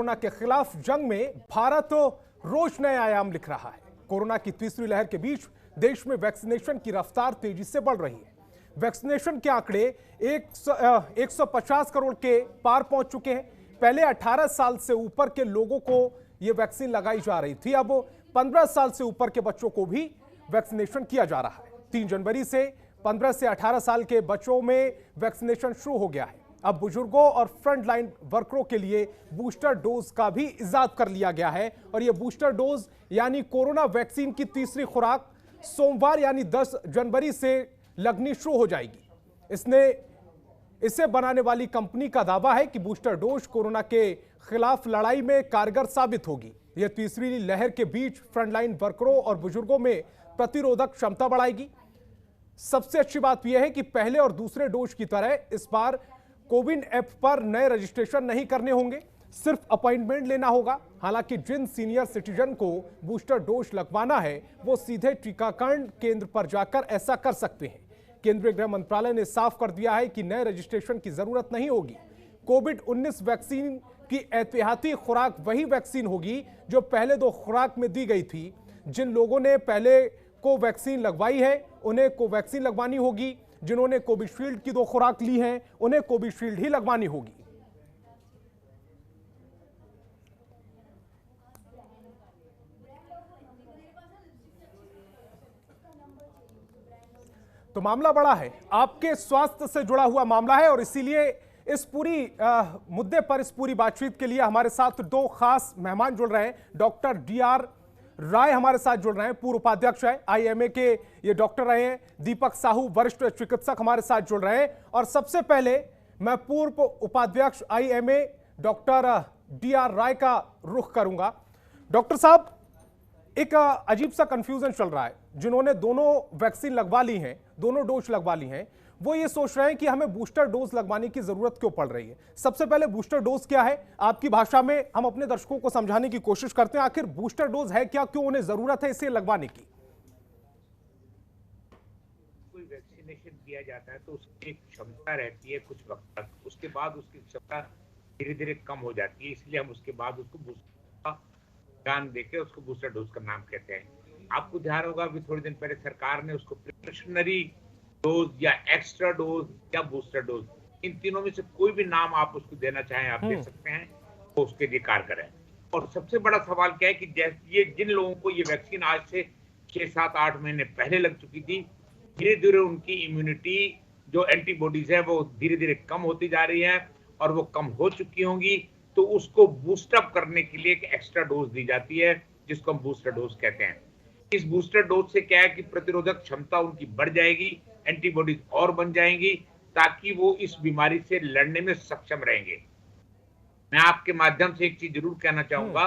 Corona के खिलाफ जंग में भारत रोज नए आयाम लिख रहा है। कोरोना की तीसरी लहर के बीच देश में वैक्सीनेशन की रफ्तार तेजी से बढ़ रही है। वैक्सीनेशन के आंकड़े 150 करोड़ के पार पहुंच चुके हैं। पहले 18 साल से ऊपर के लोगों को यह वैक्सीन लगाई जा रही थी, अब 15 साल से ऊपर के बच्चों को भी वैक्सीनेशन किया जा रहा है। 3 जनवरी से 15 से 18 साल के बच्चों में वैक्सीनेशन शुरू हो गया है। अब बुजुर्गों और फ्रंट लाइन वर्करों के लिए बूस्टर डोज का भी इजाद कर लिया गया है और यह बूस्टर डोज यानी कोरोना वैक्सीन की तीसरी खुराक सोमवार यानी 10 जनवरी से लगनी शुरू हो जाएगी। इसे बनाने वाली कंपनी का दावा है कि बूस्टर डोज कोरोना के खिलाफ लड़ाई में कारगर साबित होगी। यह तीसरी लहर के बीच फ्रंटलाइन वर्करों और बुजुर्गों में प्रतिरोधक क्षमता बढ़ाएगी। सबसे अच्छी बात यह है कि पहले और दूसरे डोज की तरह इस बार कोविन ऐप पर नए रजिस्ट्रेशन नहीं करने होंगे, सिर्फ अपॉइंटमेंट लेना होगा। हालांकि जिन सीनियर सिटीजन को बूस्टर डोज लगवाना है वो सीधे टीकाकरण केंद्र पर जाकर ऐसा कर सकते हैं। केंद्रीय गृह मंत्रालय ने साफ कर दिया है कि नए रजिस्ट्रेशन की जरूरत नहीं होगी। कोविड-19 वैक्सीन की एहतियाती खुराक वही वैक्सीन होगी जो पहले 2 खुराक में दी गई थी। जिन लोगों ने पहले कोवैक्सीन लगवाई है उन्हें कोवैक्सीन लगवानी होगी। जिन्होंने कोविशील्ड की 2 खुराक ली हैं उन्हें कोविशील्ड ही लगवानी होगी। तो मामला बड़ा है, आपके स्वास्थ्य से जुड़ा हुआ मामला है और इसीलिए इस पूरी मुद्दे पर इस पूरी बातचीत के लिए हमारे साथ 2 खास मेहमान जुड़ रहे हैं। डॉक्टर DR राय हमारे साथ जुड़ रहे हैं, पूर्व उपाध्यक्ष है IMA के ये डॉक्टर रहे हैं। दीपक साहू वरिष्ठ चिकित्सक हमारे साथ जुड़ रहे हैं और सबसे पहले मैं पूर्व उपाध्यक्ष IMA डॉक्टर DR राय का रुख करूंगा। डॉक्टर साहब, एक अजीब सा कंफ्यूजन चल रहा है। जिन्होंने दोनों वैक्सीन लगवा ली हैं, दोनों डोज लगवा ली हैं, वो ये सोच रहे हैं कि हमें बूस्टर डोज लगवाने की जरूरत क्यों पड़ रही है। सबसे पहले बूस्टर डोज क्या है, आपकी भाषा में हम अपने दर्शकों को समझाने की कोशिश करते हैं। आखिर बूस्टर डोज है क्या, क्यों उन्हें जरूरत है इसे लगवाने की। कोई वैक्सीनेशन किया जाता है तो उसकी एक क्षमता रहती है कुछ वक्त तक, उसके बाद उसकी क्षमता धीरे धीरे कम हो जाती है, इसलिए हम उसके बाद उसको बूस्टर ध्यान देकर उसको बूस्टर डोज का नाम कहते हैं। आपको ध्यान होगा अभी थोड़े दिन पहले सरकार ने उसको प्रिकॉशनरी डोज या एक्स्ट्रा डोज या बूस्टर डोज, इन तीनों में से कोई भी नाम आप उसको देना चाहें आप दे सकते हैं, वो उसके लिए कारगर है। और सबसे बड़ा सवाल क्या है कि जैसे ये जिन लोगों को ये वैक्सीन आज से 6, 7, 8 महीने पहले लग चुकी थी, धीरे धीरे उनकी इम्यूनिटी जो एंटीबॉडीज है वो धीरे धीरे कम होती जा रही है और वो कम हो चुकी होंगी, तो उसको बूस्टअप करने के लिए एक एक्स्ट्रा डोज दी जाती है जिसको हम बूस्टर डोज कहते हैं। इस बूस्टर डोज से क्या है कि प्रतिरोधक क्षमता उनकी बढ़ जाएगी, एंटीबॉडीज और बन जाएंगी ताकि वो इस बीमारी से लड़ने में सक्षम रहेंगे। मैं आपके माध्यम से एक चीज जरूर कहना चाहूंगा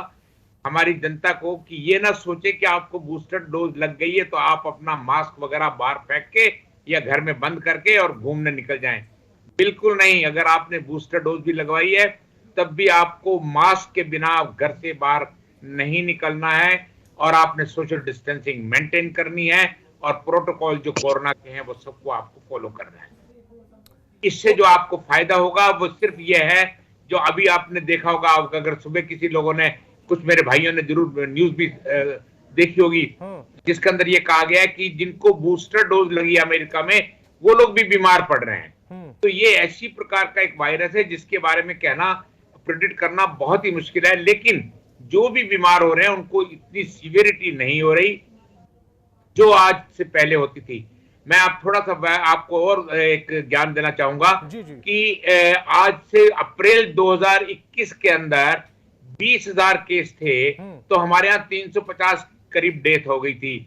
हमारी जनता को कि ये ना सोचे कि आपको बूस्टर डोज लग गई है तो आप अपना मास्क वगैरह बाहर फेंक के या घर में बंद करके और घूमने निकल जाएं। बिल्कुल नहीं। अगर आपने बूस्टर डोज भी लगवाई है तब भी आपको मास्क के बिना घर से बाहर नहीं निकलना है और आपने सोशल डिस्टेंसिंग मेंटेन करनी है और प्रोटोकॉल जो कोरोना के हैं वो सबको आपको फॉलो करना है। इससे जो आपको फायदा होगा वो सिर्फ ये है, जो अभी आपने देखा होगा, अगर सुबह किसी लोगों ने, कुछ मेरे भाइयों ने जरूर न्यूज भी देखी होगी जिसके अंदर ये कहा गया है कि जिनको बूस्टर डोज लगी अमेरिका में वो लोग भी बीमार पड़ रहे हैं। तो ये ऐसी प्रकार का एक वायरस है जिसके बारे में कहना, प्रेडिक्ट करना बहुत ही मुश्किल है, लेकिन जो भी बीमार हो रहे हैं उनको इतनी सीवियरिटी नहीं हो रही जो आज से पहले होती थी। मैं आप थोड़ा सा आपको और एक ज्ञान देना चाहूंगा कि आज से अप्रैल 2021 के अंदर 20,000 केस थे तो हमारे यहाँ 350 करीब डेथ हो गई थी।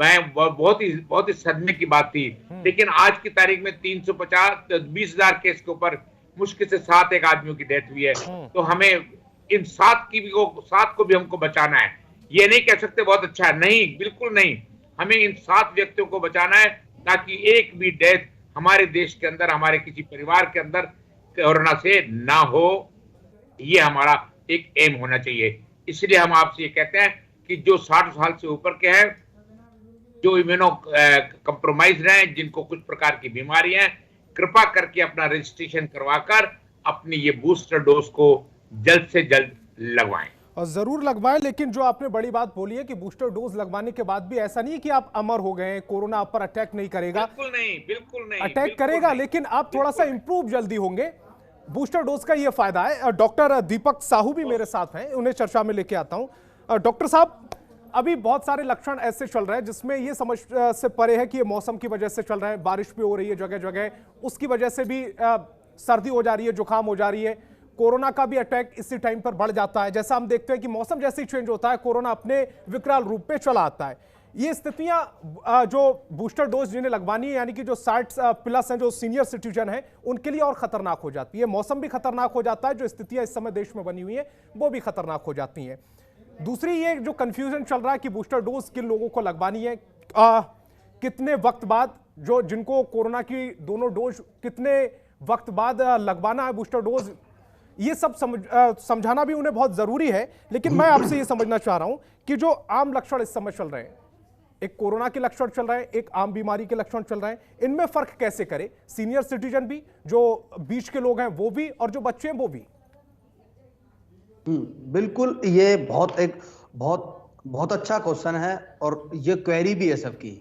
मैं बहुत ही सदमे की बात थी, लेकिन आज की तारीख में 20,000 केस के ऊपर मुश्किल से 7 एक आदमियों की डेथ हुई है। तो हमें इन 7 को भी हमको बचाना है। ये नहीं कह सकते बहुत अच्छा है, नहीं, बिल्कुल नहीं। हमें इन 7 व्यक्तियों को बचाना है ताकि एक भी डेथ हमारे देश के अंदर, हमारे किसी परिवार के अंदर कोरोना से ना हो। ये हमारा एक एम होना चाहिए। इसलिए हम आपसे ये कहते हैं कि जो 60 साल से ऊपर के हैं, जो इम्यूनो कंप्रोमाइज हैं, जिनको कुछ प्रकार की बीमारियां हैं, कृपा करके अपना रजिस्ट्रेशन करवाकर अपनी ये बूस्टर डोज को जल्द से जल्द लगवाएं। और जरूर लगवाएं, लेकिन जो आपने बड़ी बात बोली है कि बूस्टर डोज लगवाने के बाद भी ऐसा नहीं है कि आप अमर हो गए, कोरोना आप पर अटैक नहीं करेगा। बिल्कुल नहीं, बिल्कुल नहीं, अटैक बिल्कुल करेगा, नहीं, लेकिन आप थोड़ा सा बिल्कुल नहीं। इंप्रूव जल्दी होंगे। बूस्टर डोज का ये फायदा है। डॉक्टर दीपक साहू भी मेरे साथ हैं, उन्हें चर्चा में लेके आता हूं। डॉक्टर साहब, अभी बहुत सारे लक्षण ऐसे चल रहे हैं जिसमें ये समझ से परे है कि ये मौसम की वजह से चल रहा है, बारिश भी हो रही है जगह जगह, उसकी वजह से भी सर्दी हो जा रही है, जुकाम हो जा रही है। कोरोना का भी अटैक इसी टाइम पर बढ़ जाता है। जैसा हम देखते हैं कि मौसम जैसे ही चेंज होता है, कोरोना अपने विकराल रूप में चला आता है। ये स्थितियां जो बूस्टर डोज जिन्हें लगवानी है, यानी कि जो 60+ हैं, जो सीनियर सिटीजन हैं, उनके लिए और खतरनाक हो जाती है। मौसम भी खतरनाक हो जाता है, जो स्थितियां इस समय देश में बनी हुई है वो भी खतरनाक हो जाती हैं। दूसरी ये जो कंफ्यूजन चल रहा है कि बूस्टर डोज किन लोगों को लगवानी है, कितने वक्त बाद, जो जिनको कोरोना की दोनों डोज कितने वक्त बाद लगवाना है बूस्टर डोज, ये सब समझाना भी उन्हें बहुत जरूरी है। लेकिन मैं आपसे ये समझना चाह रहा हूं कि जो आम लक्षण इस समय चल रहे हैं, एक कोरोना के लक्षण चल रहे हैं, एक आम बीमारी के लक्षण चल रहे हैं, इनमें फर्क कैसे करें? सीनियर सिटीजन भी, जो बीच के लोग हैं वो भी, और जो बच्चे हैं वो भी। बिल्कुल, ये बहुत अच्छा क्वेश्चन है और ये क्वेरी भी है सबकी।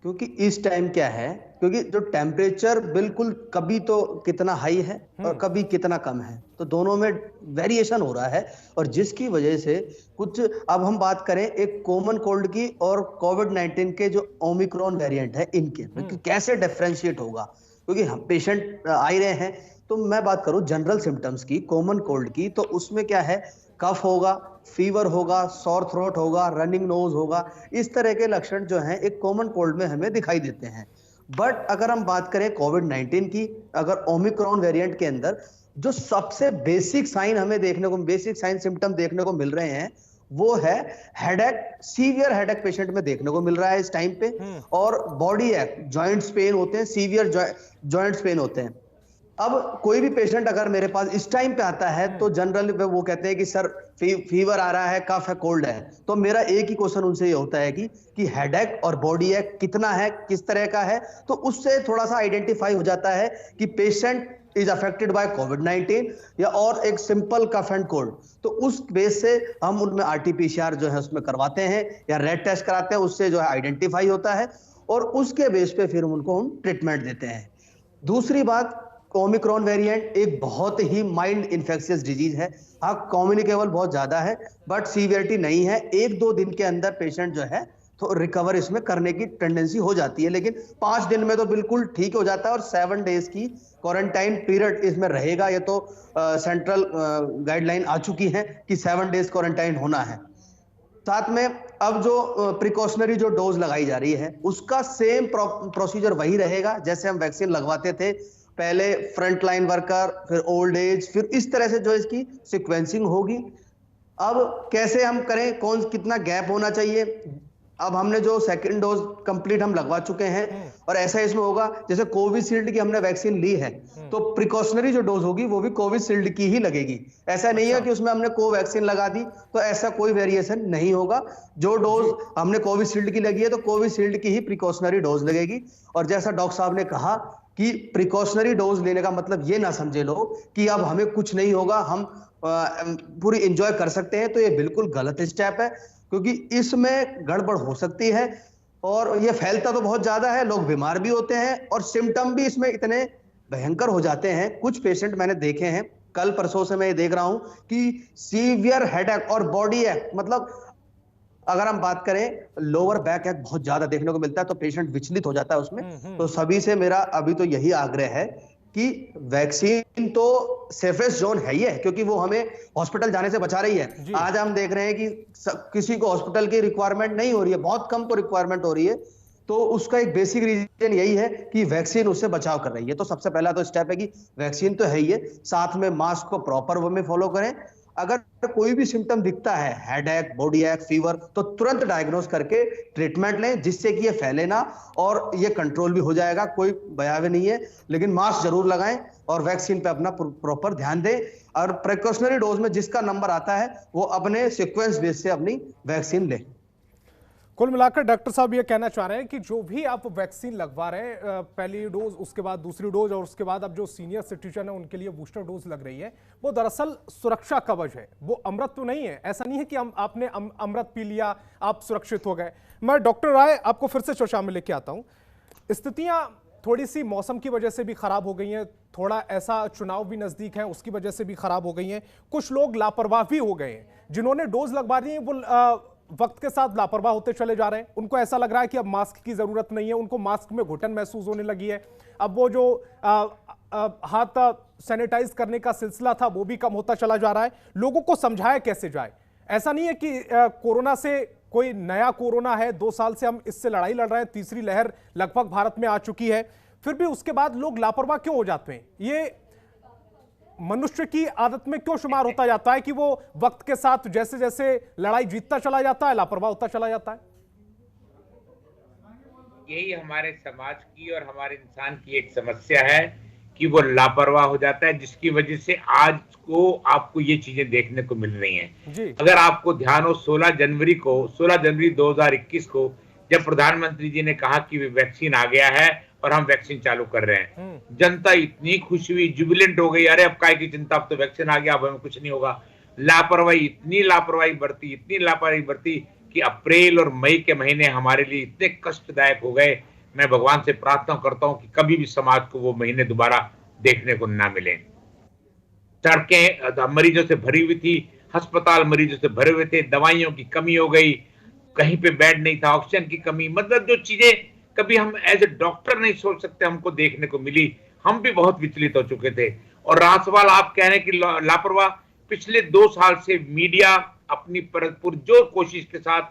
क्योंकि इस टाइम क्या है, क्योंकि जो टेम्परेचर बिल्कुल कभी तो कितना हाई है और कभी कितना कम है, तो दोनों में वेरिएशन हो रहा है। और जिसकी वजह से कुछ, अब हम बात करें एक कॉमन कोल्ड की और कोविड-19 के जो ओमिक्रॉन वेरिएंट है इनके, कैसे डिफरेंशिएट होगा, क्योंकि हम पेशेंट आ ही रहे हैं। तो मैं बात करूं जनरल सिम्टम्स की, कॉमन कोल्ड की, तो उसमें क्या है, कफ होगा, फीवर होगा, सॉर थ्रोट होगा, रनिंग नोज होगा, इस तरह के लक्षण जो हैं एक कॉमन कोल्ड में हमें दिखाई देते हैं। बट अगर हम बात करें कोविड-19 की, अगर ओमिक्रॉन वेरिएंट के अंदर जो सबसे बेसिक साइन हमें देखने को, बेसिक साइन सिम्टम देखने को मिल रहे हैं, वो है हेडेक, सीवियर हेडेक पेशेंट में देखने को मिल रहा है इस टाइम पे, और बॉडी एक जॉइंट्स पेन होते हैं, सीवियर जॉइंट्स पेन होते हैं। अब कोई भी पेशेंट अगर मेरे पास इस टाइम पे आता है तो जनरली वो कहते हैं कि सर फीवर आ रहा है, कफ है, कोल्ड है। तो मेरा एक ही क्वेश्चन उनसे ये होता है कि हेडेक और बॉडी एक कितना है, किस तरह का है, तो उससे थोड़ा सा आइडेंटिफाई हो जाता है कि पेशेंट इज अफेक्टेड बाय कोविड-19 या और एक सिंपल कफ एंड कोल्ड। तो उस बेस से हम उनमें RT-PCR जो है उसमें करवाते हैं या रेड टेस्ट कराते हैं, उससे जो है आइडेंटिफाई होता है और उसके बेस पे फिर उनको हम ट्रीटमेंट देते हैं। दूसरी बात, ओमिक्रॉन वेरिएंट एक बहुत ही माइल्ड इन्फेक्शियस डिजीज है। हाँ, कम्युनिकेबल बहुत ज्यादा है बट सीवियरिटी नहीं है। 1-2 दिन के अंदर पेशेंट जो है तो रिकवर इसमें करने की टेंडेंसी हो जाती है, लेकिन 5 दिन में तो बिल्कुल ठीक हो जाता है और 7 डेज की क्वारंटाइन पीरियड इसमें रहेगा। ये तो सेंट्रल गाइडलाइन आ चुकी है कि 7 डेज क्वारंटाइन होना है। साथ में अब जो प्रिकॉशनरी जो डोज लगाई जा रही है उसका सेम प्रोसीजर वही रहेगा जैसे हम वैक्सीन लगवाते थे पहले, फ्रंट लाइन वर्कर, फिर ओल्ड एज, फिर इस तरह से जो इसकी सीक्वेंसिंग होगी। अब कैसे हम करें, कौन कितना गैप होना चाहिए, अब हमने जो सेकंड डोज कंप्लीट हम लगवा चुके हैं और ऐसा इसमें होगा जैसे कोविशील्ड की हमने वैक्सीन ली है तो प्रिकॉशनरी जो डोज होगी वो भी कोविशील्ड की ही लगेगी। ऐसा नहीं है कि उसमें हमने कोवैक्सीन लगा दी, तो ऐसा कोई वेरिएशन नहीं होगा। जो डोज हमने कोविशील्ड की लगी है तो कोविशील्ड की ही प्रिकॉशनरी डोज लगेगी। और जैसा डॉक्टर साहब ने कहा कि प्रिकॉशनरी डोज लेने का मतलब ये ना समझे लोग कि अब हमें कुछ नहीं होगा, हम पूरी एंजॉय कर सकते हैं, तो ये बिल्कुल गलत स्टेप है, क्योंकि इसमें गड़बड़ हो सकती है और ये फैलता तो बहुत ज्यादा है, लोग बीमार भी होते हैं और सिम्टम भी इसमें इतने भयंकर हो जाते हैं। कुछ पेशेंट मैंने देखे हैं, कल परसों से मैं ये देख रहा हूं कि सीवियर हेडेक और बॉडी एक, मतलब अगर हम बात करें लोअर बैक एक बहुत ज्यादा देखने को मिलता है तो पेशेंट विचलित हो जाता है उसमें। तो सभी से मेरा अभी तो यही आग्रह है कि वैक्सीन तो सेफेस्ट जोन है ही है, क्योंकि वो हमें हॉस्पिटल जाने से बचा रही है। आज हम देख रहे हैं कि किसी को हॉस्पिटल की रिक्वायरमेंट नहीं हो रही है, बहुत कम को रिक्वायरमेंट हो रही है। तो उसका एक बेसिक रीजन यही है कि वैक्सीन उससे बचाव कर रही है। तो सबसे पहला तो स्टेप है कि वैक्सीन तो है ही है, साथ में मास्क को प्रॉपर वे में फॉलो करें। अगर कोई भी सिम्टम दिखता है, हेडेक, बॉडी एक, फीवर, तो तुरंत डायग्नोज करके ट्रीटमेंट लें जिससे कि ये फैले ना और ये कंट्रोल भी हो जाएगा। कोई भयावह नहीं है, लेकिन मास्क जरूर लगाएं और वैक्सीन पे अपना प्रॉपर ध्यान दें। और प्रिकॉशनरी डोज में जिसका नंबर आता है वो अपने सीक्वेंस बेस से अपनी वैक्सीन ले। कुल मिलाकर डॉक्टर साहब ये कहना चाह रहे हैं कि जो भी आप वैक्सीन लगवा रहे हैं, पहली डोज, उसके बाद दूसरी डोज और उसके बाद अब जो सीनियर सिटीजन है उनके लिए बूस्टर डोज लग रही है, वो दरअसल सुरक्षा कवच है, वो अमृत तो नहीं है। ऐसा नहीं है कि आपने अमृत पी लिया आप सुरक्षित हो गए। मैं डॉक्टर राय आपको फिर से चर्चा में लेके आता हूँ। स्थितियां थोड़ी सी मौसम की वजह से भी खराब हो गई हैं, थोड़ा ऐसा चुनाव भी नजदीक है उसकी वजह से भी खराब हो गई हैं, कुछ लोग लापरवाह भी हो गए हैं। जिन्होंने डोज लगवा दी है वो वक्त के साथ लापरवाह होते चले जा रहे हैं। उनको ऐसा लग रहा है कि अब मास्क की जरूरत नहीं है, उनको मास्क में घुटन महसूस होने लगी है। अब वो जो हाथ सैनिटाइज करने का सिलसिला था वो भी कम होता चला जा रहा है। लोगों को समझाया कैसे जाए? ऐसा नहीं है कि कोरोना से कोई नया कोरोना है, 2 साल से हम इससे लड़ाई लड़ रहे हैं, तीसरी लहर लगभग भारत में आ चुकी है, फिर भी उसके बाद लोग लापरवाह क्यों हो जाते हैं? ये मनुष्य की आदत में क्यों शुमार होता जाता है कि वो वक्त के साथ जैसे जैसे लड़ाई जीतता चला जाता है, लापरवाह होता चला जाता है? यही हमारे समाज की और हमारे इंसान की एक समस्या है कि वो लापरवाह हो जाता है, जिसकी वजह से आज को आपको ये चीजें देखने को मिल रही हैं। अगर आपको ध्यान हो, 16 जनवरी 2021 को जब प्रधानमंत्री जी ने कहा कि वैक्सीन आ गया है और हम वैक्सीन चालू कर रहे हैं, जनता इतनी खुश हुई, जुबिलेंट हो गई, अरे अब काय की चिंता, अब तो वैक्सीन आ गया, अब हमें कुछ नहीं होगा। इतनी लापरवाही बरती कि अप्रैल और मई के महीने हमारे लिए इतने कष्टदायक हो गए। मैं भगवान से प्रार्थना करता हूं कि कभी भी समाज को वो महीने दोबारा देखने को ना मिले। सड़कें मरीजों से भरी हुई थी, अस्पताल मरीजों से भरे हुए थे, दवाइयों की कमी हो गई, कहीं पे बेड नहीं था, ऑक्सीजन की कमी, मतलब जो चीजें कभी हम एज ए डॉक्टर नहीं सोच सकते हमको देखने को मिली। हम भी बहुत विचलित हो चुके थे। और रहा सवाल आप कह रहे हैं कि लापरवाह, पिछले 2 साल से मीडिया अपनी पुरजोर कोशिश के साथ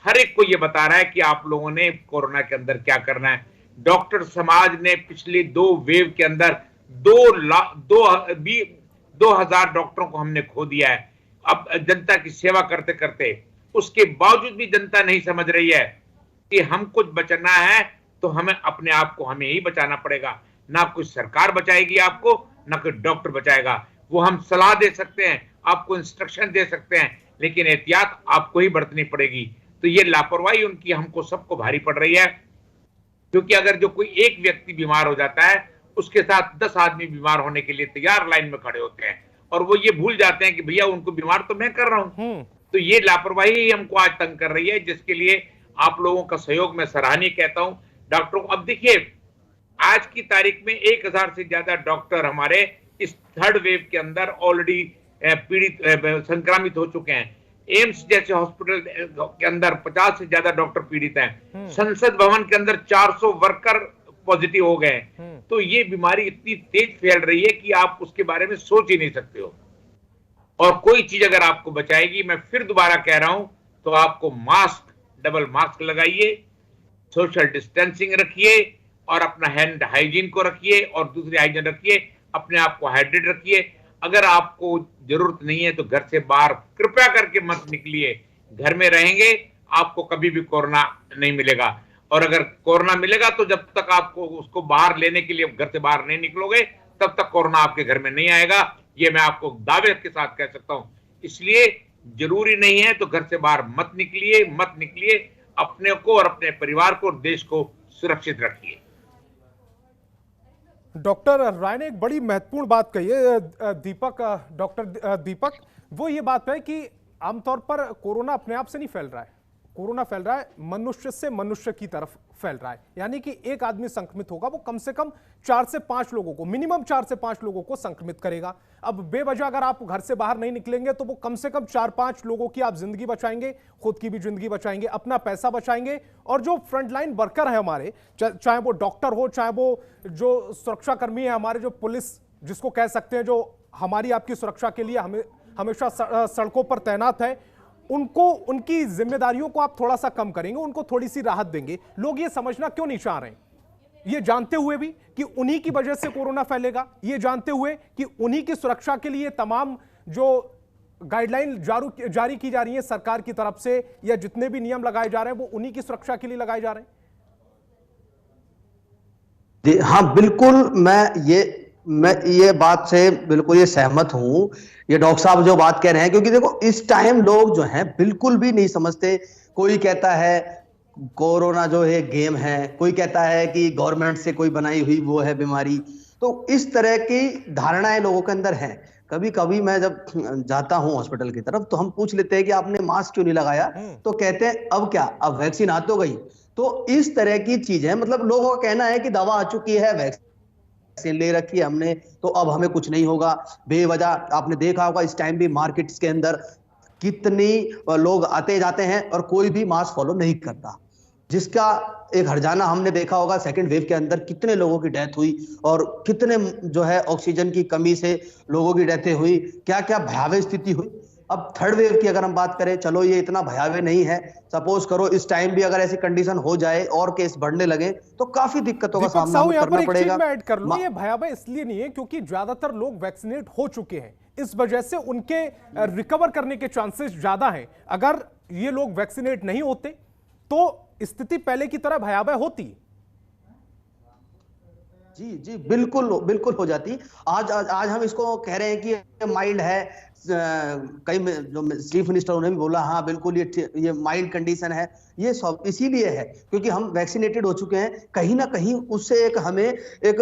हर एक को ये बता रहा है कि आप लोगों ने कोरोना के अंदर क्या करना है। डॉक्टर समाज ने पिछले 2 वेव के अंदर 2000 डॉक्टरों को हमने खो दिया है। अब जनता की सेवा करते करते उसके बावजूद भी जनता नहीं समझ रही है कि हम कुछ बचना है तो हमें अपने आप को हमें ही बचाना पड़ेगा। ना कोई सरकार बचाएगी आपको, ना कोई डॉक्टर बचाएगा। वो हम सलाह दे सकते हैं, आपको इंस्ट्रक्शन दे सकते हैं, लेकिन एहतियात आपको ही बरतनी पड़ेगी। तो ये लापरवाही उनकी हमको सबको भारी पड़ रही है, क्योंकि अगर जो कोई एक व्यक्ति बीमार हो जाता है, उसके साथ 10 आदमी बीमार होने के लिए तैयार लाइन में खड़े होते हैं, और वो ये भूल जाते हैं कि भैया उनको बीमार तो मैं कर रहा हूं। तो ये लापरवाही ही हमको आज तंग कर रही है, जिसके लिए आप लोगों का सहयोग मैं सराहनीय कहता हूं। डॉक्टरों को अब देखिए, आज की तारीख में 1000 से ज्यादा डॉक्टर हमारे इस 3rd वेव के अंदर ऑलरेडी संक्रमित हो चुके हैं। एम्स जैसे हॉस्पिटल के अंदर 50 से ज्यादा डॉक्टर पीड़ित हैं। संसद भवन के अंदर 400 वर्कर पॉजिटिव हो गए। तो ये बीमारी इतनी तेज फैल रही है कि आप उसके बारे में सोच ही नहीं सकते हो। और कोई चीज अगर आपको बचाएगी, मैं फिर दोबारा कह रहा हूं, तो आपको मास्क, डबल मास्क लगाइए, सोशल डिस्टेंसिंग रखिए, और अपना हैंड हाइजीन को रखिए, और दूसरी हाइजीन रखिए, अपने आप को हाइड्रेट रखिए। अगर आपको जरूरत नहीं है तो घर से बाहर कृपया करके मत निकलिए। घर में रहेंगे आपको कभी भी कोरोना नहीं मिलेगा, और अगर कोरोना मिलेगा तो जब तक आपको उसको बाहर लेने के लिए घर से बाहर नहीं निकलोगे, तब तक कोरोना आपके घर में नहीं आएगा। ये मैं आपको दावे के साथ कह सकता हूं। इसलिए जरूरी नहीं है तो घर से बाहर मत निकलिए। अपने को और अपने परिवार को और देश को सुरक्षित रखिए। डॉक्टर राय ने एक बड़ी महत्वपूर्ण बात कही है, डॉक्टर दीपक, वो ये बात है कि आमतौर पर कोरोना अपने आप से नहीं फैल रहा है, कोरोना फैल रहा है मनुष्य से मनुष्य की तरफ फैल रहा है। यानी कि एक आदमी संक्रमित होगा, वो कम से कम 4 से 5 लोगों को, मिनिमम 4 से 5 लोगों को संक्रमित करेगा। अब बेवजह अगर आप घर से बाहर नहीं निकलेंगे तो वो कम से कम 4-5 लोगों की आप जिंदगी बचाएंगे, खुद की भी जिंदगी बचाएंगे, अपना पैसा बचाएंगे। और जो फ्रंटलाइन वर्कर है हमारे, चाहे वो डॉक्टर हो, चाहे वो जो सुरक्षा कर्मी है हमारे, जो पुलिस जिसको कह सकते हैं, जो हमारी आपकी सुरक्षा के लिए हमेशा सड़कों पर तैनात है, उनको, उनकी जिम्मेदारियों को आप थोड़ा सा कम करेंगे, उनको थोड़ी सी राहत देंगे। लोग ये समझना क्यों नहीं चाह रहे हैं, ये जानते हुए भी कि उन्हीं की वजह से कोरोना फैलेगा, ये जानते हुए कि उन्हीं की सुरक्षा के लिए तमाम जो गाइडलाइन जारी की जा रही है सरकार की तरफ से, या जितने भी नियम लगाए जा रहे हैं वो उन्हीं की सुरक्षा के लिए लगाए जा रहे हैं। हाँ बिल्कुल, मैं ये बात से बिल्कुल ये सहमत हूं, ये डॉक्टर साहब जो बात कह रहे हैं, क्योंकि देखो इस टाइम लोग जो हैं बिल्कुल भी नहीं समझते। कोई कहता है कोरोना जो है गेम है, कोई कहता है कि गवर्नमेंट से कोई बनाई हुई वो है बीमारी। तो इस तरह की धारणाएं लोगों के अंदर हैं। कभी कभी मैं जब जाता हूं हॉस्पिटल की तरफ तो हम पूछ लेते हैं कि आपने मास्क क्यों नहीं लगाया, तो कहते हैं अब क्या, अब वैक्सीन आ तो गई। तो इस तरह की चीजें, मतलब लोगों का कहना है कि दवा आ चुकी है, वैक्सीन ले रखी है हमने, तो अब हमें कुछ नहीं होगा। बेवजह आपने देखा होगा इस टाइम भी मार्केट्स के अंदर कितनी लोग आते जाते हैं और कोई भी मास्क फॉलो नहीं करता, जिसका एक हर्जाना हमने देखा होगा। सेकंड वेव के अंदर कितने लोगों की डेथ हुई और कितने जो है ऑक्सीजन की कमी से लोगों की डेथें हुई, क्या क्या भयावह स्थिति हुई। अब थर्ड वेव की अगर हम बात करें, चलो ये इतना भयावह नहीं है, सपोज करो इस टाइम भी अगर ऐसी कंडीशन हो जाए और केस बढ़ने लगे तो काफी दिक्कतों का दीपक सामना साहू, हमें यहाँ पर करना एक चीज पड़ेगा। मैं ऐड कर लूं, ये भयावह इसलिए नहीं है क्योंकि ज्यादातर लोग वैक्सीनेट हो चुके हैं, इस वजह से उनके रिकवर करने के चांसेस ज्यादा हैं। अगर ये लोग वैक्सीनेट नहीं होते तो स्थिति पहले की तरह भयावह होती। जी जी, बिल्कुल बिल्कुल हो जाती। आज हम इसको कह रहे हैं कि माइल्ड है। कई जो चीफ मिनिस्टर उन्होंने भी बोला, हाँ बिल्कुल ये माइल्ड कंडीशन है। ये सब इसीलिए है क्योंकि हम वैक्सीनेटेड हो चुके हैं। कहीं ना कहीं उससे एक हमें एक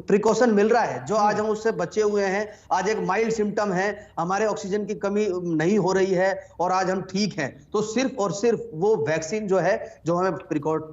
प्रिकॉशन मिल रहा है, जो आज हम उससे बचे हुए हैं। आज एक माइल्ड सिम्टम है, हमारे ऑक्सीजन की कमी नहीं हो रही है और आज हम ठीक हैं। तो सिर्फ और सिर्फ वो वैक्सीन जो है जो हमें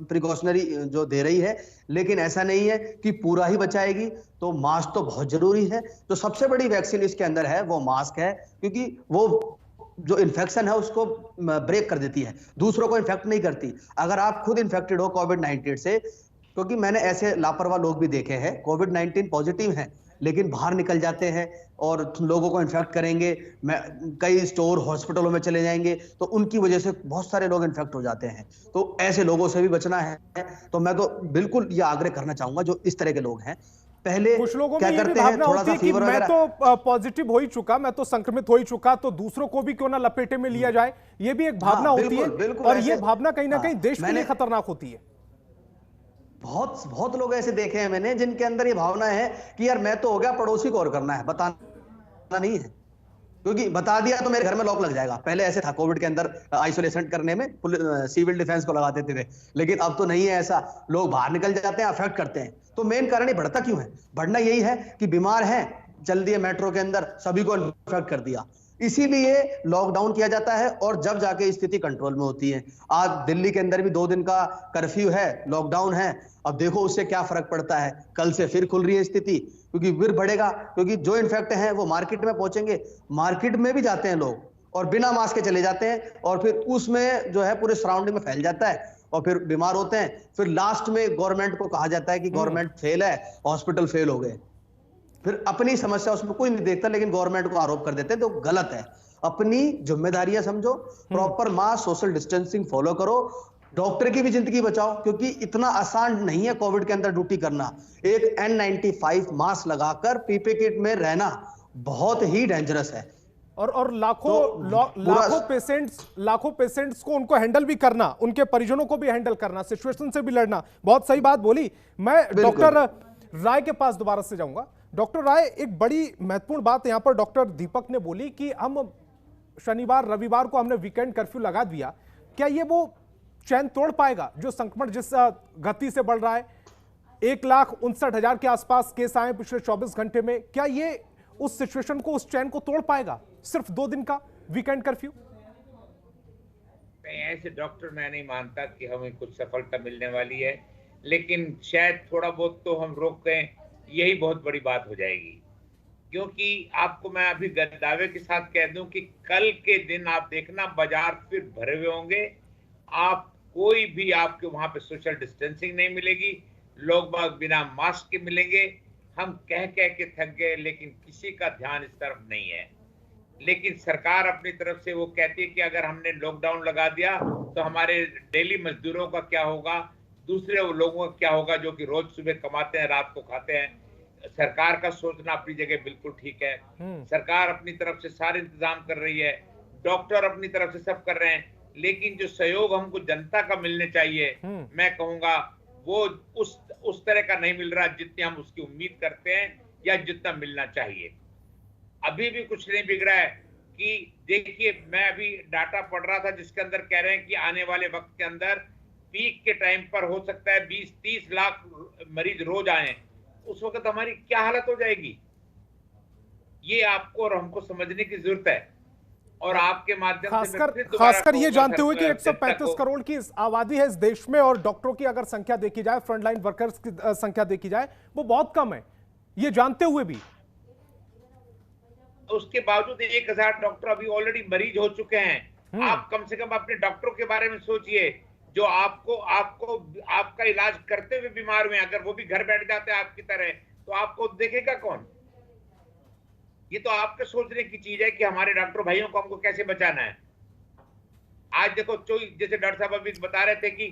प्रिकॉशनरी जो दे रही है, लेकिन ऐसा नहीं है कि पूरा ही बचाएगी। तो मास्क तो बहुत जरूरी है। जो सबसे बड़ी वैक्सीन इसके अंदर है वो मास्क है, क्योंकि वो जो इन्फेक्शन है उसको ब्रेक कर देती है, दूसरों को इन्फेक्ट नहीं करती। अगर आप खुद इन्फेक्टेड हो कोविड-19 से, क्योंकि मैंने ऐसे लापरवाह लोग भी देखे हैं, कोविड-19 पॉजिटिव हैं लेकिन बाहर निकल जाते हैं और लोगों को इन्फेक्ट करेंगे, कई स्टोर हॉस्पिटलों में चले जाएंगे, तो उनकी वजह से बहुत सारे लोग इन्फेक्ट हो जाते हैं। तो ऐसे लोगों से भी बचना है। तो मैं तो बिल्कुल ये आग्रह करना चाहूंगा, जो इस तरह के लोग हैं, पहले कुछ लोगों क्या में ये भी करते हैं, भावना थोड़ा होती सा है कि फीवर मैं वगैरह। तो पॉजिटिव हो ही चुका, मैं तो संक्रमित हो ही चुका, तो दूसरों को भी क्यों ना लपेटे में लिया जाए, ये भी एक भावना होती है। बिल्कुल और ऐसे, ये भावना कहीं ना कहीं देश के लिए मैंने खतरनाक होती है। बहुत बहुत लोग ऐसे देखे हैं मैंने, जिनके अंदर ये भावना है कि यार मैं तो हो गया, पड़ोसी को और करना है, बताना नहीं है, क्योंकि बता दिया तो मेरे घर में लॉक लग जाएगा। पहले ऐसे था कोविड के अंदर आइसोलेशन करने में, सिविल डिफेंस को लगा देते थे, लेकिन अब तो नहीं है ऐसा। लोग बाहर निकल जाते हैं, अफेक्ट करते हैं। तो मेन कारण ये बढ़ता क्यों है? बढ़ना यही है कि बीमार हैं, चल दिए मेट्रो के अंदर, सभी को इन्फेक्ट कर दिया, इसीलिए लॉकडाउन किया जाता है और जब जाके स्थिति कंट्रोल में होती है। आज दिल्ली के अंदर भी 2 दिन का कर्फ्यू है, लॉकडाउन है। अब देखो उससे क्या फर्क पड़ता है, कल से फिर खुल रही है स्थिति, क्योंकि फिर बढ़ेगा, क्योंकि जो इन्फेक्ट हैं वो मार्केट में पहुंचेंगे। मार्केट में भी जाते हैं लोग और बिना मास्क के चले जाते हैं, और फिर उसमें जो है पूरे सराउंडिंग में फैल जाता है और फिर बीमार होते हैं। फिर लास्ट में गवर्नमेंट को कहा जाता है कि गवर्नमेंट फेल है, हॉस्पिटल फेल हो गए। फिर अपनी समस्या उसमें कोई नहीं देखता, लेकिन गवर्नमेंट को आरोप कर देते हैं, तो गलत है। अपनी जिम्मेदारियां समझो, proper mask, social distancing follow करो, डॉक्टर की भी जिंदगी बचाओ, क्योंकि इतना आसान नहीं है कोविड के अंदर ड्यूटी करना। एक N95 मास्क लगाकर पीपी किट में रहना बहुत ही डेंजरस है। और लाखों पेशेंट्स को उनको हैंडल भी करना, उनके परिजनों को भी हैंडल करना, सिचुएशन से भी लड़ना, बहुत सही बात बोली। मैं डॉक्टर राय के पास दोबारा से जाऊंगा। डॉक्टर राय, एक बड़ी महत्वपूर्ण बात यहां पर डॉक्टर दीपक ने बोली कि हम शनिवार रविवार को हमने वीकेंड कर्फ्यू लगा दिया, क्या ये वो चैन तोड़ पाएगा जो संक्रमण जिस गति से बढ़ रहा है? 1,59,000 के आसपास केस आए पिछले 24 घंटे में, क्या ये उस सिचुएशन को, उस चैन को तोड़ पाएगा सिर्फ 2 दिन का वीकेंड कर्फ्यू? ऐसे डॉक्टर मैं नहीं मानता कि हमें कुछ सफलता मिलने वाली है, लेकिन शायद थोड़ा बहुत तो हम रोक दें, यही बहुत बड़ी बात हो जाएगी। क्योंकि आपको मैं अभी दावे के साथ कह दूं कि कल के दिन आप देखना बाजार फिर भरे हुए होंगे, आप कोई भी आपके वहां पे सोशल डिस्टेंसिंग नहीं मिलेगी, लोग बाग बिना मास्क के मिलेंगे। हम कह के थक गए, लेकिन किसी का ध्यान इस तरफ नहीं है। लेकिन सरकार अपनी तरफ से वो कहती है कि अगर हमने लॉकडाउन लगा दिया तो हमारे डेली मजदूरों का क्या होगा, दूसरे लोगों का क्या होगा जो कि रोज सुबह कमाते हैं, रात को खाते हैं। सरकार का सोचना अपनी जगह बिल्कुल ठीक है, सरकार अपनी तरफ से सारे इंतजाम कर रही है, डॉक्टर अपनी तरफ से सब कर रहे हैं, लेकिन जो सहयोग हमको जनता का मिलने चाहिए, मैं कहूंगा वो उस तरह का नहीं मिल रहा जितनी हम उसकी उम्मीद करते हैं या जितना मिलना चाहिए। अभी भी कुछ नहीं बिगड़ा है कि देखिए, मैं अभी डाटा पढ़ रहा था जिसके अंदर कह रहे हैं कि आने वाले वक्त के अंदर पीक के टाइम पर हो सकता है 20-30 लाख मरीज रोज आए, उस वक्त हमारी क्या हालत हो जाएगी? ये आपको और हमको समझने की जरूरत है। और आपके माध्यम से खासकर ये जानते हुए कि जनता 135 करोड़ की आबादी है इस देश में और डॉक्टरों की अगर संख्या देखी जाए, फ्रंटलाइन वर्कर्स की संख्या देखी जाए, वो बहुत कम है, ये जानते हुए भी उसके बावजूद 1000 डॉक्टर अभी ऑलरेडी मरीज हो चुके हैं। आप कम से कम अपने डॉक्टरों के बारे में सोचिए, जो आपको आपका इलाज करते हुए बीमार हुए, अगर वो भी घर बैठ जाते हैं आपकी तरह, तो आपको देखेगा कौन? ये तो आपके सोचने की चीज है कि हमारे डॉक्टर भाइयों को हमको कैसे बचाना है। आज देखो, जैसे डॉक्टर साहब अभी बता रहे थे कि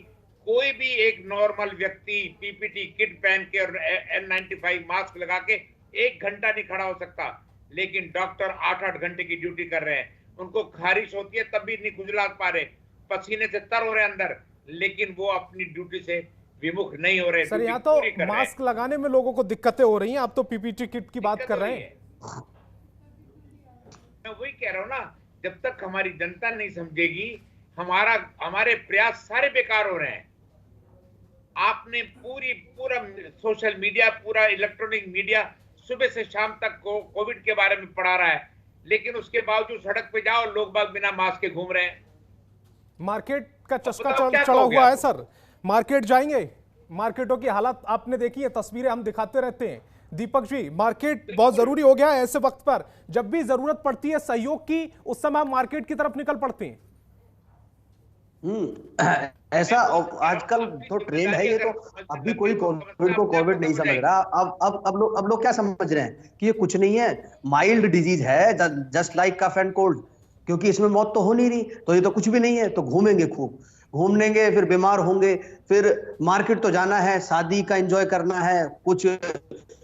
कोई भी एक नॉर्मल व्यक्ति पीपीटी किट पहन के और N95 मास्क लगा के 1 घंटा नहीं खड़ा हो सकता, लेकिन डॉक्टर 8-8 घंटे की ड्यूटी कर रहे हैं। उनको खारिश होती है तब भी नहीं खुजला पा रहे, पसीने से तर हो रहे अंदर, लेकिन वो अपनी ड्यूटी से विमुख नहीं हो रहे। सर, यहाँ तो मास्क लगाने में लोगों को दिक्कतें हो रही हैं, आप तो पीपीटी किट की बात कर रहे हैं। मैं वही कह रहा हूँ ना, जब तक हमारी जनता नहीं समझेगी, हमारे प्रयास सारे बेकार हो रहे हैं। आपने पूरा सोशल मीडिया, पूरा इलेक्ट्रॉनिक मीडिया सुबह से शाम तक कोविड के बारे में पढ़ा रहा है, लेकिन उसके बावजूद सड़क पे जाओ, लोग बाग बिना मास्क के घूम रहे हैं। मार्केट का चस्का चढ़ा हुआ है सर। मार्केट जाएंगे, मार्केटों की हालत आपने देखी है, तस्वीरें हम दिखाते रहते हैं। दीपक जी, मार्केट बहुत जरूरी हो गया है ऐसे वक्त पर, जब भी जरूरत पड़ती है सहयोग की, उस समय हम मार्केट की तरफ निकल पड़ते हैं। ऐसा आजकल तो ट्रेंड है ये। तो अभी कोई कोविड को कोविड नहीं समझ रहा। अब लोग क्या समझ रहे हैं कि ये कुछ नहीं है, माइल्ड डिजीज है, just like cough and cold, क्योंकि इसमें मौत तो हो नहीं रही, तो ये तो कुछ भी नहीं है। तो घूमेंगे, खूब घूम लेंगे, फिर बीमार होंगे, फिर मार्केट तो जाना है, शादी का एंजॉय करना है, कुछ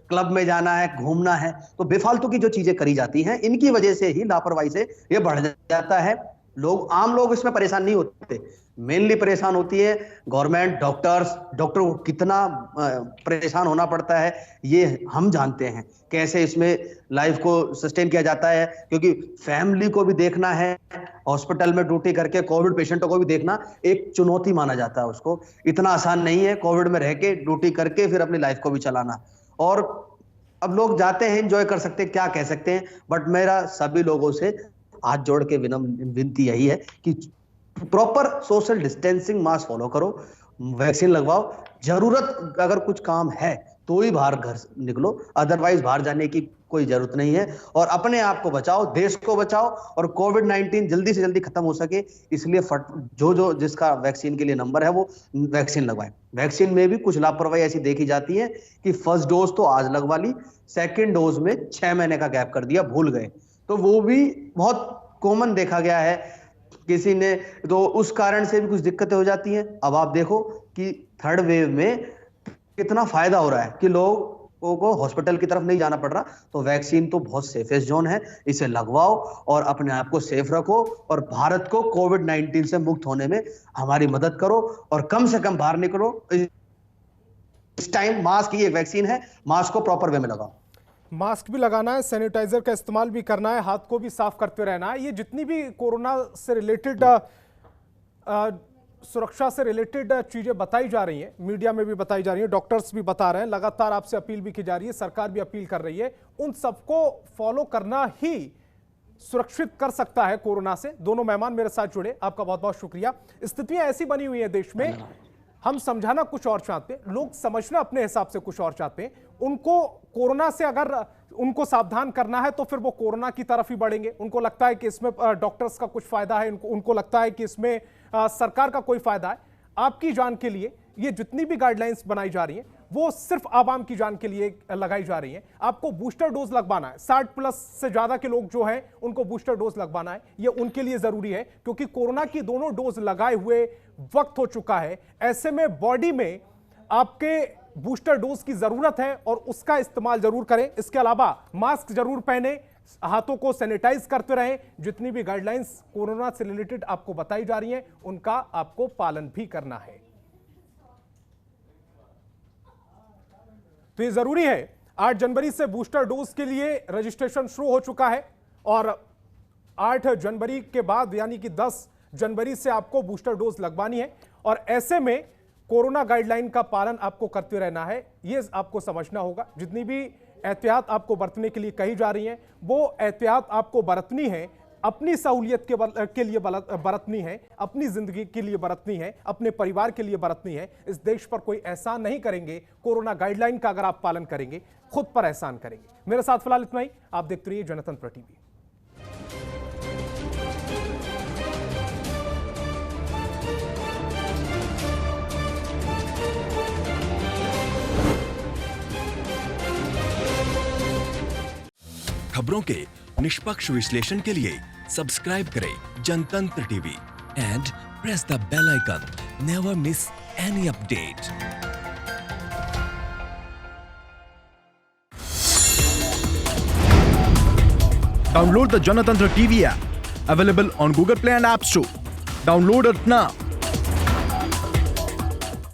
क्लब में जाना है, घूमना है, तो बेफालतू की जो चीजें करी जाती हैं, इनकी वजह से ही, लापरवाही से ये बढ़ जाता है। आम लोग इसमें परेशान नहीं होते, मेनली परेशान होती है गवर्नमेंट, डॉक्टरों को कितना परेशान होना पड़ता है ये हम जानते हैं, कैसे इसमें लाइफ को सस्टेन किया जाता है, क्योंकि फैमिली को भी देखना है, हॉस्पिटल में ड्यूटी करके कोविड पेशेंटों को भी देखना एक चुनौती माना जाता है उसको। इतना आसान नहीं है कोविड में रह के ड्यूटी करके फिर अपनी लाइफ को भी चलाना। और अब लोग जाते हैं, एंजॉय कर सकते हैं, क्या कह सकते हैं, बट मेरा सभी लोगों से हाथ जोड़ के विनती यही है कि proper social distancing, mask follow करो, वैक्सीन लगवाओ, जरूरत अगर कुछ काम है तो ही बाहर घर निकलो, अदरवाइज बाहर जाने की कोई जरूरत नहीं है। और अपने आप को बचाओ, देश को बचाओ, और कोविड-19 जल्दी से जल्दी खत्म हो सके, इसलिए जो जिसका वैक्सीन के लिए नंबर है वो वैक्सीन लगवाए। वैक्सीन में भी कुछ लापरवाही ऐसी देखी जाती है कि फर्स्ट डोज तो आज लगवा ली, सेकेंड डोज में 6 महीने का गैप कर दिया, भूल गए, तो वो भी बहुत कॉमन देखा गया है किसी ने, तो उस कारण से भी कुछ दिक्कतें हो जाती हैं। अब आप देखो कि थर्ड वेव में कितना फायदा हो रहा है कि लोगों को हॉस्पिटल की तरफ नहीं जाना पड़ रहा, तो वैक्सीन तो बहुत सेफेस्ट जोन है, इसे लगवाओ और अपने आप को सेफ रखो, और भारत को कोविड-19 से मुक्त होने में हमारी मदद करो, और कम से कम बाहर निकलो। इस टाइम मास्क ही एक वैक्सीन है, मास्क को प्रॉपर वे में लगाओ। मास्क भी लगाना है, सैनिटाइजर का इस्तेमाल भी करना है, हाथ को भी साफ करते रहना है। ये जितनी भी कोरोना से रिलेटेड सुरक्षा से रिलेटेड चीजें बताई जा रही हैं, मीडिया में भी बताई जा रही हैं, डॉक्टर्स भी बता रहे हैं, लगातार आपसे अपील भी की जा रही है, सरकार भी अपील कर रही है, उन सबको फॉलो करना ही सुरक्षित कर सकता है कोरोना से। दोनों मेहमान मेरे साथ जुड़े, आपका बहुत बहुत शुक्रिया। स्थितियां ऐसी बनी हुई है देश में, हम समझाना कुछ और चाहते हैं, लोग समझना अपने हिसाब से कुछ और चाहते हैं। उनको कोरोना से अगर उनको सावधान करना है तो फिर वो कोरोना की तरफ ही बढ़ेंगे। उनको लगता है कि इसमें डॉक्टर्स का कुछ फायदा है, उनको लगता है कि इसमें सरकार का कोई फायदा है। आपकी जान के लिए ये जितनी भी गाइडलाइंस बनाई जा रही हैं वो सिर्फ आवाम की जान के लिए लगाई जा रही हैं। आपको बूस्टर डोज लगवाना है, 60+ से ज्यादा के लोग जो हैं उनको बूस्टर डोज लगवाना है, ये उनके लिए जरूरी है, क्योंकि कोरोना की दोनों डोज लगाए हुए वक्त हो चुका है। ऐसे में बॉडी में आपके बूस्टर डोज की जरूरत है और उसका इस्तेमाल जरूर करें। इसके अलावा मास्क जरूर पहने, हाथों को सैनिटाइज करते रहें। जितनी भी गाइडलाइंस कोरोना से रिलेटेड आपको बताई जा रही हैं उनका आपको पालन भी करना है। तो ये जरूरी है। 8 जनवरी से बूस्टर डोज के लिए रजिस्ट्रेशन शुरू हो चुका है और 8 जनवरी के बाद यानी कि 10 जनवरी से आपको बूस्टर डोज लगवानी है। और ऐसे में कोरोना गाइडलाइन का पालन आपको करते रहना है, ये आपको समझना होगा। जितनी भी एहतियात आपको बरतने के लिए कही जा रही हैं, वो एहतियात आपको बरतनी है, अपनी सहूलियत के लिए बरतनी है, अपनी जिंदगी के लिए बरतनी है, अपने परिवार के लिए बरतनी है। इस देश पर कोई एहसान नहीं करेंगे। कोरोना गाइडलाइन का अगर आप पालन करेंगे, खुद पर एहसान करेंगे। मेरे साथ फिलहाल इतना ही। आप देखते रहिए जनतंत्र टीवी। खबरों के निष्पक्ष विश्लेषण के लिए सब्सक्राइब करें Janatantra TV and press the bell icon. Never miss any update. Download the Janatantra TV app, available on Google Play and App Store. Download it now.